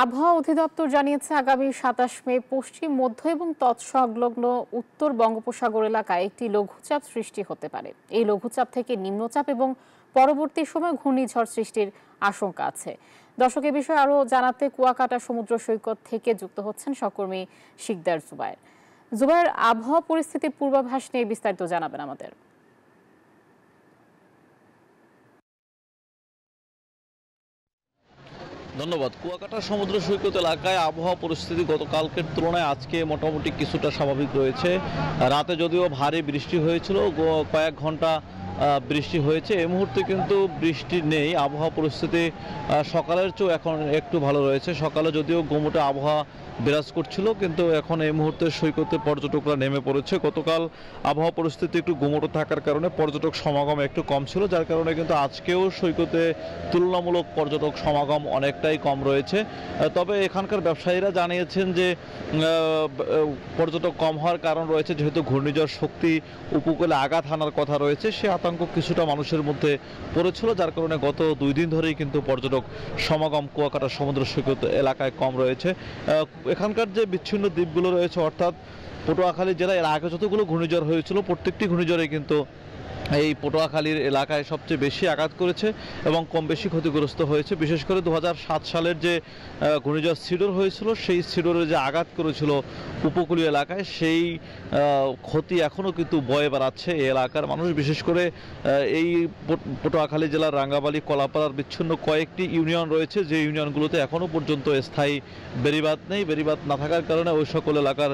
আবহাওয়া অধিদপ্তর জানিয়েছে আগামী ২৭ মে পশ্চিম মধ্য এবং তৎসংলগ্ন উত্তর বঙ্গোপসাগর এলাকায় একটি লঘুচাপ সৃষ্টি হতে পারে। এই লঘুচাপ থেকে নিম্নচাপ এবং পরবর্তী সময় ঘূর্ণিঝড় সৃষ্টির আশঙ্কা আছে। দর্শক, এ বিষয়ে আরো জানাতে কুয়াকাটা সমুদ্র সৈকত থেকে যুক্ত হচ্ছেন সহকর্মী শিকদার জুবায়ের। জুবায়ের, আবহাওয়া পরিস্থিতির পূর্বাভাস নিয়ে বিস্তারিত জানাবেন আমাদের। ধন্যবাদ। কুয়াকাটা সমুদ্র সৈকত এলাকায় আবহাওয়া পরিস্থিতি গতকালকের তুলনায় আজকে মোটামুটি কিছুটা স্বাভাবিক রয়েছে। রাতে যদিও ভারী বৃষ্টি হয়েছিল, কয়েক ঘন্টা বৃষ্টি হয়েছে। এই মুহূর্তে কিন্তু বৃষ্টি নেই। আবহাওয়া পরিস্থিতি সকালের চেয়েও এখন একটু ভালো রয়েছে। সকালে যদিও গুমোটে আবহাওয়া বিরাজ করছিল, কিন্তু এখন এই মুহূর্তে সৈকতে পর্যটকরা নেমে পড়েছে। গতকাল আবহাওয়া পরিস্থিতি একটু গুমোটো থাকার কারণে পর্যটক সমাগম একটু কম ছিল, যার কারণে কিন্তু আজকেও সৈকতে তুলনামূলক পর্যটক সমাগম অনেকটাই কম রয়েছে। তবে এখানকার ব্যবসায়ীরা জানিয়েছেন যে পর্যটক কম হওয়ার কারণ রয়েছে যেহেতু ঘূর্ণিঝড় শক্তি উপকূলে আঘাত হানার কথা রয়েছে, সে আতঙ্ক কিছুটা মানুষের মধ্যে পড়েছিল, যার কারণে গত 2 দিন ধরেই কিন্তু পর্যটক সমাগম কুয়াকাটা সমুদ্র সৈকত এলাকায় কম রয়েছে। এখানকার যে বিচ্ছিন্ন দ্বীপগুলো রয়েছে, অর্থাৎ পটুয়াখালী জেলা এর আগে যতগুলো ঘূর্ণিঝড় হয়েছিল প্রত্যেকটি ঘূর্ণিঝড়ে কিন্তু এই পটুয়াখালীর এলাকায় সবচেয়ে বেশি আঘাত করেছে এবং কম বেশি ক্ষতিগ্রস্ত হয়েছে। বিশেষ করে 2007 সালের যে ঘূর্ণিঝড় সিডর হয়েছিল, সেই সিডরে যে আঘাত করেছিল উপকূলীয় এলাকায়, সেই ক্ষতি এখনও কিন্তু বয়ে বেড়াচ্ছে এই এলাকার মানুষ। বিশেষ করে এই পটুয়াখালী জেলার রাঙ্গাবালী, কলাপাড়ার বিচ্ছিন্ন কয়েকটি ইউনিয়ন রয়েছে, যে ইউনিয়নগুলোতে এখনও পর্যন্ত স্থায়ী বেড়িবাঁধ নেই। বেড়িবাঁধ না থাকার কারণে ওই সকল এলাকার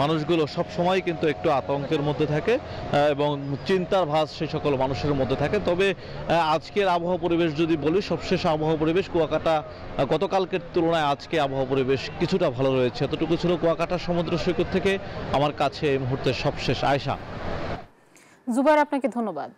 মানুষগুলো সব সময় কিন্তু একটু আতঙ্কের মধ্যে থাকে এবং চিন্তার ভাঁজ সেই সকল মানুষের মধ্যে থাকে। তবে আজকের আবহাওয়া পরিবেশ যদি বলি, সবশেষ আবহাওয়া পরিবেশ কুয়াকাটা গতকালকের তুলনায় আজকে আবহাওয়া পরিবেশ কিছুটা ভালো রয়েছে। এতটুকু ছিল কুয়াকাটা সমুদ্র সৈকত থেকে আমার কাছে এই মুহূর্তে সবশেষ। আয়শা। জুবায়ের, আপনাকে ধন্যবাদ।